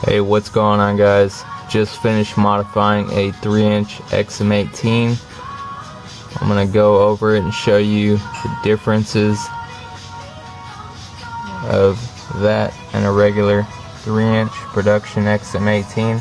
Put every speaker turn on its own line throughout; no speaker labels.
Hey, what's going on, guys? Just finished modifying a 3-inch XM-18. I'm gonna go over it and show you the differences of that and a regular 3-inch production XM-18.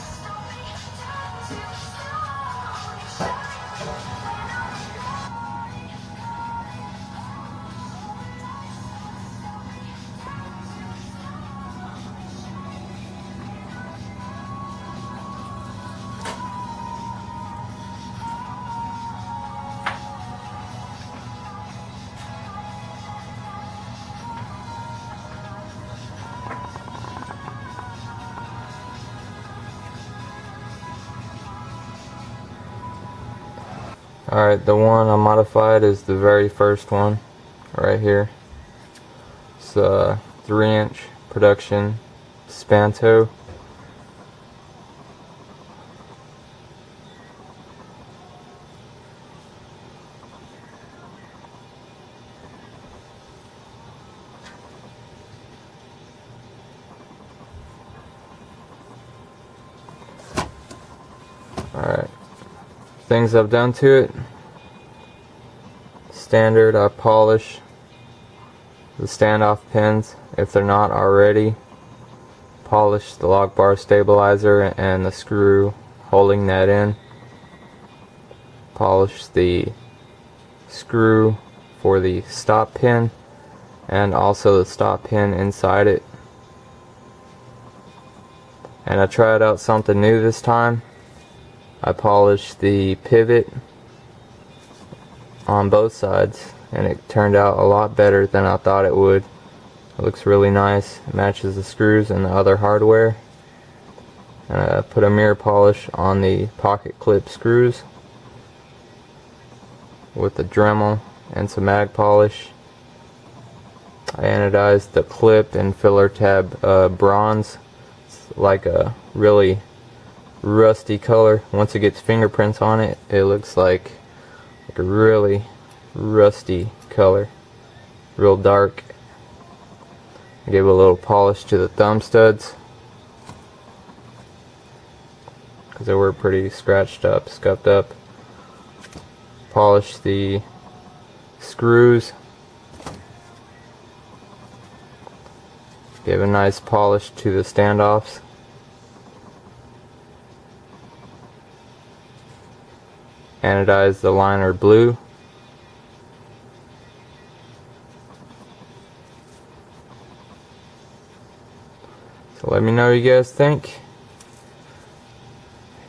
Alright, the one I modified is the very first one right here. It's a 3-inch production Spanto. Alright, things I've done to it. Standard, I polish the standoff pins if they're not already. Polish the lock bar stabilizer and the screw holding that in. Polish the screw for the stop pin and also the stop pin inside it. And I tried out something new this time. I polished the pivot on both sides and it turned out a lot better than I thought it would. It looks really nice. It matches the screws and the other hardware. And I put a mirror polish on the pocket clip screws with a Dremel and some mag polish. I anodized the clip and filler tab bronze. It's like a really rusty color. Once it gets fingerprints on it, it looks like a really rusty color, real dark. I gave a little polish to the thumb studs because they were pretty scratched up, scuffed up. Polished the screws, gave a nice polish to the standoffs. Anodize the liner blue. So let me know what you guys think.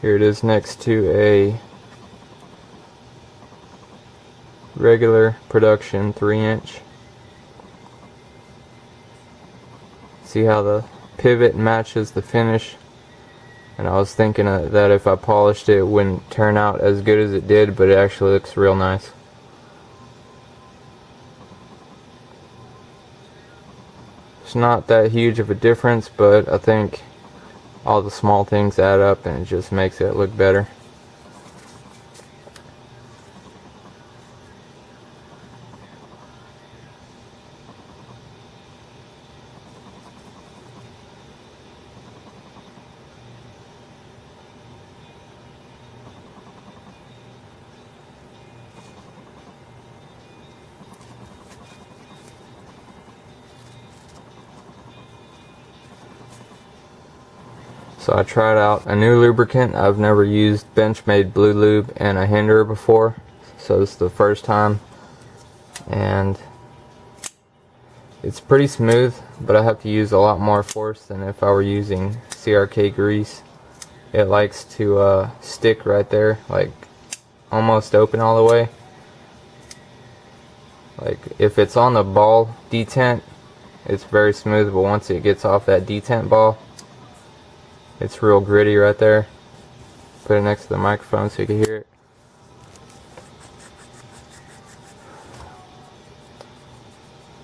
Here it is next to a regular production 3-inch. See how the pivot matches the finish. And I was thinking that if I polished it, it wouldn't turn out as good as it did, but it actually looks real nice. It's not that huge of a difference, but I think all the small things add up and it just makes it look better. So I tried out a new lubricant. I've never used Benchmade Blue Lube and a Hinderer before, so this is the first time, and it's pretty smooth, but I have to use a lot more force than if I were using CRK grease. It likes to stick right there, like almost open all the way. Like if it's on the ball detent, it's very smooth, but once it gets off that detent ball, it's real gritty right there. Put it next to the microphone so you can hear it.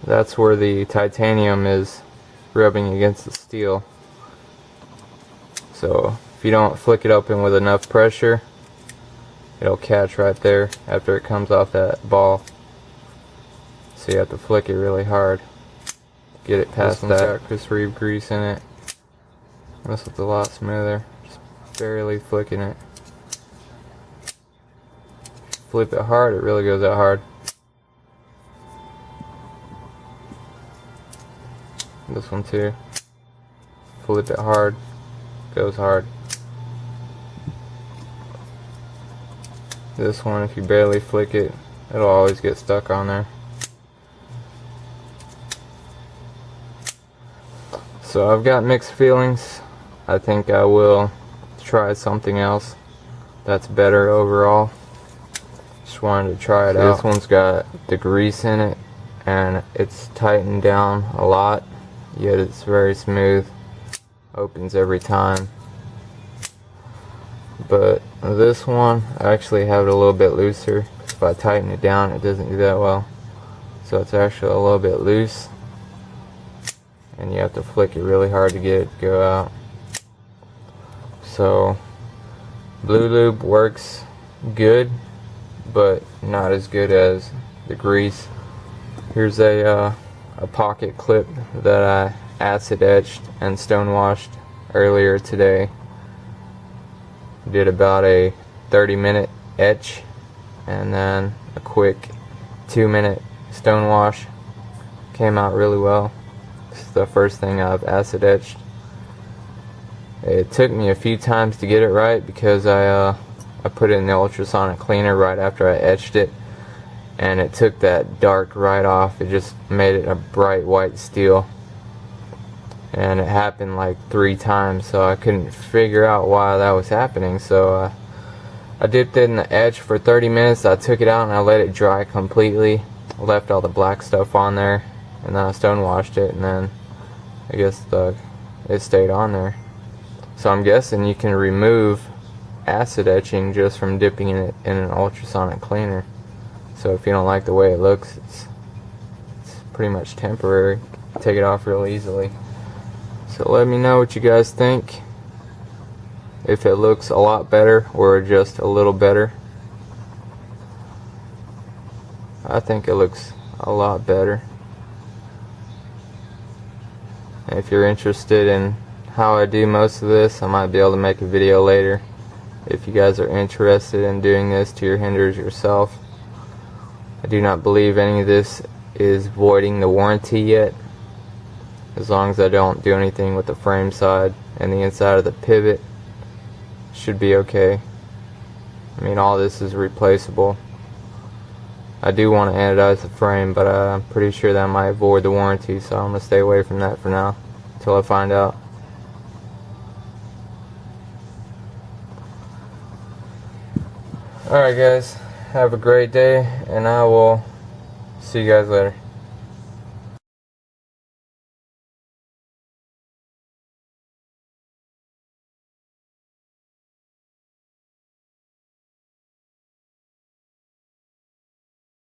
That's where the titanium is rubbing against the steel. So if you don't flick it open with enough pressure, it'll catch right there after it comes off that ball. So you have to flick it really hard. Get it past that. Got Chris Reeve grease in it. This one's a lot smoother. Just barely flicking it. Flip it hard, it really goes out hard. This one too. Flip it hard, goes hard. This one, if you barely flick it, it'll always get stuck on there. So I've got mixed feelings. I think I will try something else that's better overall. Just wanted to try it out. This one's got the grease in it and it's tightened down a lot, yet it's very smooth. Opens every time. But this one, I actually have it a little bit looser. If I tighten it down, it doesn't do that well. So it's actually a little bit loose. And you have to flick it really hard to get it to go out. So Blue Lube works good, but not as good as the grease. Here's a pocket clip that I acid etched and stonewashed earlier today. Did about a 30-minute etch and then a quick 2-minute stonewash. Came out really well. This is the first thing I've acid etched. It took me a few times to get it right because I put it in the ultrasonic cleaner right after I etched it, and it took that dark right off. It just made it a bright white steel, and it happened like 3 times, so I couldn't figure out why that was happening. So I dipped it in the etch for 30 minutes. I took it out and I let it dry completely. I left all the black stuff on there, and then I stonewashed it, and then I guess it stayed on there. So I'm guessing you can remove acid etching just from dipping it in an ultrasonic cleaner. So if you don't like the way it looks, it's pretty much temporary. Take it off real easily. So let me know what you guys think. If it looks a lot better or just a little better. I think it looks a lot better. And if you're interested in how I do most of this, I might be able to make a video later. If you guys are interested in doing this to your Hinderers yourself. I do not believe any of this is voiding the warranty yet. As long as I don't do anything with the frame side and the inside of the pivot, should be okay. I mean, all this is replaceable. I do want to anodize the frame, but I'm pretty sure that might void the warranty, so I'm going to stay away from that for now until I find out. Alright guys, have a great day, and I will see you guys later.